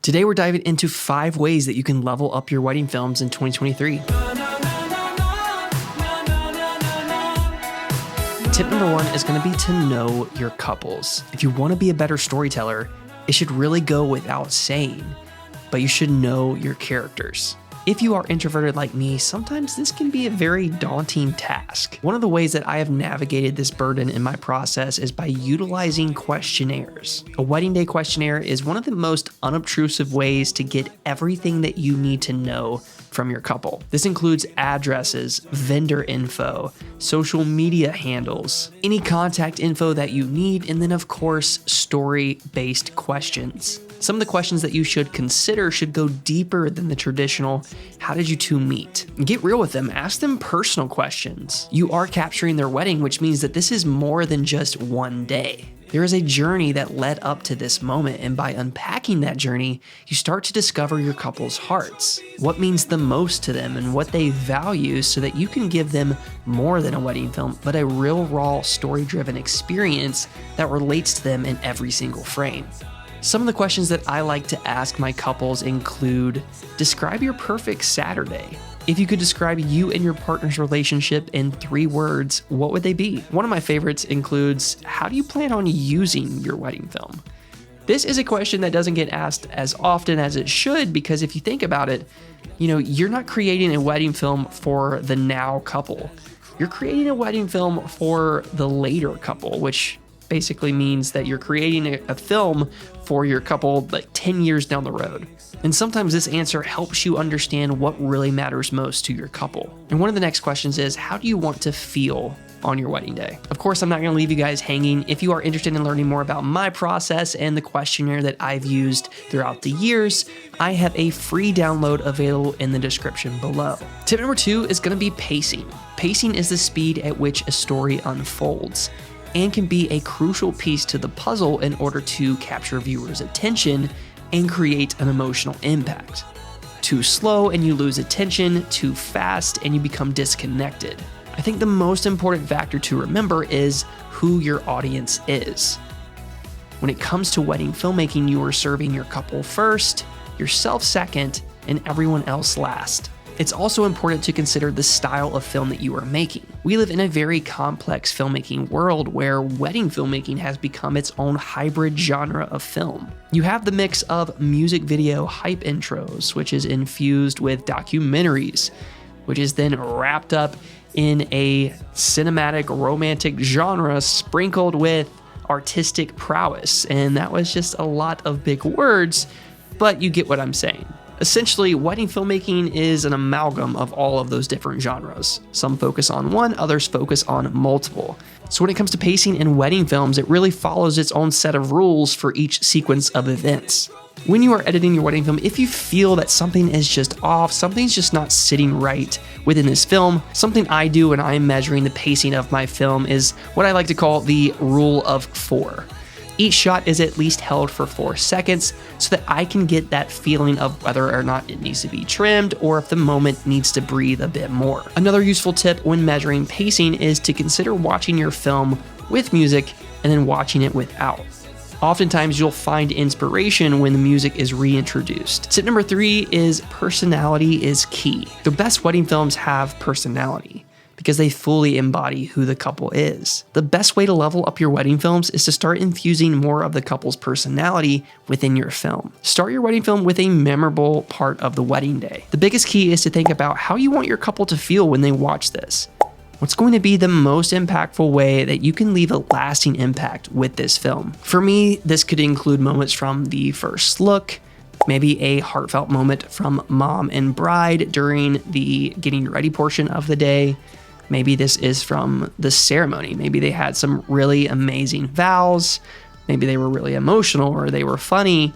Today we're diving into 5 ways that you can level up your wedding films in 2023. Tip number 1 is going to be to know your couples. If you want to be a better storyteller, it should really go without saying, but you should know your characters. If you are introverted like me, sometimes this can be a very daunting task. One of the ways that I have navigated this burden in my process is by utilizing questionnaires. A wedding day questionnaire is one of the most unobtrusive ways to get everything that you need to know from your couple. This includes addresses, vendor info, social media handles, any contact info that you need, and then of course, story-based questions. Some of the questions that you should consider should go deeper than the traditional, how did you two meet? Get real with them, ask them personal questions. You are capturing their wedding, which means that this is more than just one day. There is a journey that led up to this moment, and by unpacking that journey, you start to discover your couple's hearts, what means the most to them and what they value, so that you can give them more than a wedding film, but a real, raw, story-driven experience that relates to them in every single frame. Some of the questions that I like to ask my couples include, describe your perfect Saturday. If you could describe you and your partner's relationship in 3 words, what would they be? One of my favorites includes, how do you plan on using your wedding film? This is a question that doesn't get asked as often as it should, because if you think about it, you're not creating a wedding film for the now couple. You're creating a wedding film for the later couple, which basically means that you're creating a film for your couple like 10 years down the road. And sometimes this answer helps you understand what really matters most to your couple. And one of the next questions is, how do you want to feel on your wedding day? Of course, I'm not going to leave you guys hanging. If you are interested in learning more about my process and the questionnaire that I've used throughout the years, I have a free download available in the description below. Tip number 2 is going to be pacing. Pacing is the speed at which a story unfolds, and can be a crucial piece to the puzzle in order to capture viewers' attention and create an emotional impact. Too slow and you lose attention, too fast and you become disconnected. I think the most important factor to remember is who your audience is. When it comes to wedding filmmaking, you are serving your couple first, yourself second, and everyone else last. It's also important to consider the style of film that you are making. We live in a very complex filmmaking world where wedding filmmaking has become its own hybrid genre of film. You have the mix of music video hype intros, which is infused with documentaries, which is then wrapped up in a cinematic romantic genre sprinkled with artistic prowess. And that was just a lot of big words, but you get what I'm saying. Essentially, wedding filmmaking is an amalgam of all of those different genres. Some focus on one, others focus on multiple. So when it comes to pacing in wedding films, it really follows its own set of rules for each sequence of events. When you are editing your wedding film, if you feel that something is just off, something's just not sitting right within this film, something I do when I am measuring the pacing of my film is what I like to call the rule of 4. Each shot is at least held for 4 seconds so that I can get that feeling of whether or not it needs to be trimmed or if the moment needs to breathe a bit more. Another useful tip when measuring pacing is to consider watching your film with music and then watching it without. Oftentimes you'll find inspiration when the music is reintroduced. Tip number 3 is personality is key. The best wedding films have personality, because they fully embody who the couple is. The best way to level up your wedding films is to start infusing more of the couple's personality within your film. Start your wedding film with a memorable part of the wedding day. The biggest key is to think about how you want your couple to feel when they watch this. What's going to be the most impactful way that you can leave a lasting impact with this film? For me, this could include moments from the first look, maybe a heartfelt moment from mom and bride during the getting ready portion of the day. Maybe this is from the ceremony. Maybe they had some really amazing vows. Maybe they were really emotional or they were funny.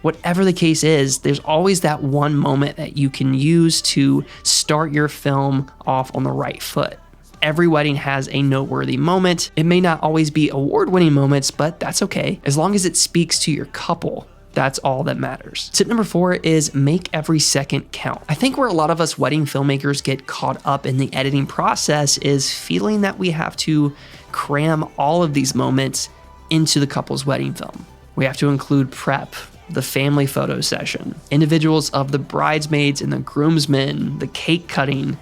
Whatever the case is, there's always that one moment that you can use to start your film off on the right foot. Every wedding has a noteworthy moment. It may not always be award-winning moments, but that's okay. As long as it speaks to your couple, that's all that matters. Tip number 4 is make every second count. I think where a lot of us wedding filmmakers get caught up in the editing process is feeling that we have to cram all of these moments into the couple's wedding film. We have to include prep, the family photo session, individuals of the bridesmaids and the groomsmen, the cake cutting,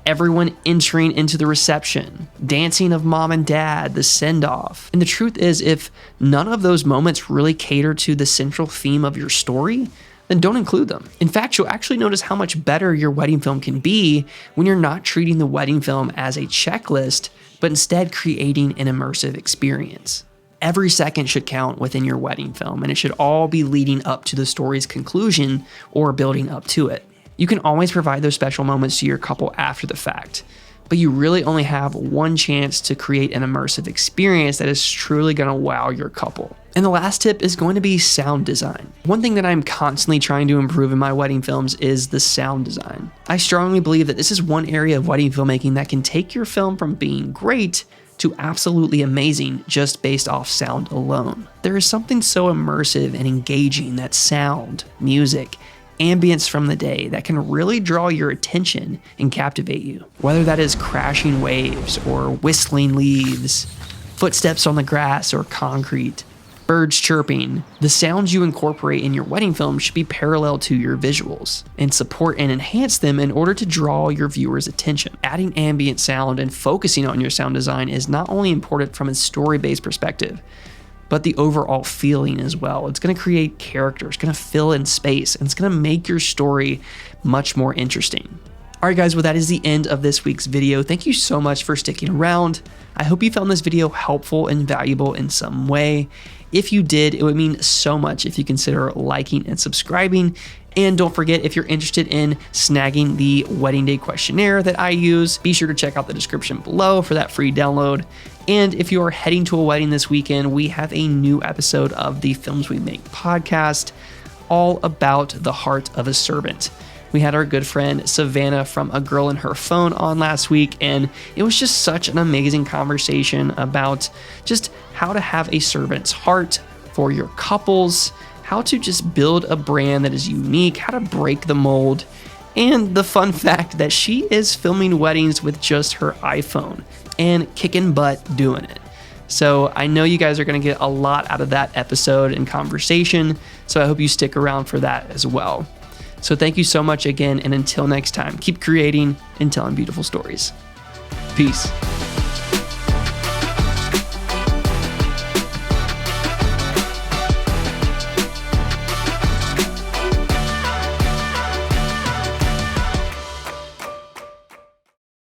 everyone entering into the reception, dancing of mom and dad, the send-off. And the truth is, if none of those moments really cater to the central theme of your story, then don't include them. In fact, you'll actually notice how much better your wedding film can be when you're not treating the wedding film as a checklist, but instead creating an immersive experience. Every second should count within your wedding film, and it should all be leading up to the story's conclusion or building up to it. You can always provide those special moments to your couple after the fact, but you really only have one chance to create an immersive experience that is truly going to wow your couple. And the last tip is going to be sound design. One thing that I'm constantly trying to improve in my wedding films is the sound design. I strongly believe that this is one area of wedding filmmaking that can take your film from being great to absolutely amazing just based off sound alone. There is something so immersive and engaging that sound, music, ambience from the day that can really draw your attention and captivate you. Whether that is crashing waves or whistling leaves, footsteps on the grass or concrete, birds chirping, the sounds you incorporate in your wedding film should be parallel to your visuals and support and enhance them in order to draw your viewers' attention. Adding ambient sound and focusing on your sound design is not only important from a story-based perspective, but the overall feeling as well. It's going to create character, it's going to fill in space, and it's going to make your story much more interesting. All right, guys, well, that is the end of this week's video. Thank you so much for sticking around. I hope you found this video helpful and valuable in some way. If you did, it would mean so much if you consider liking and subscribing. And don't forget, if you're interested in snagging the wedding day questionnaire that I use, be sure to check out the description below for that free download. And if you are heading to a wedding this weekend, we have a new episode of the Films We Make podcast, all about the heart of a servant. We had our good friend Savannah from A Girl and Her Phone on last week, and it was just such an amazing conversation about just how to have a servant's heart for your couples, how to just build a brand that is unique, how to break the mold, and the fun fact that she is filming weddings with just her iPhone and kicking butt doing it. So I know you guys are going to get a lot out of that episode and conversation, so I hope you stick around for that as well. So thank you so much again, and until next time, keep creating and telling beautiful stories. Peace.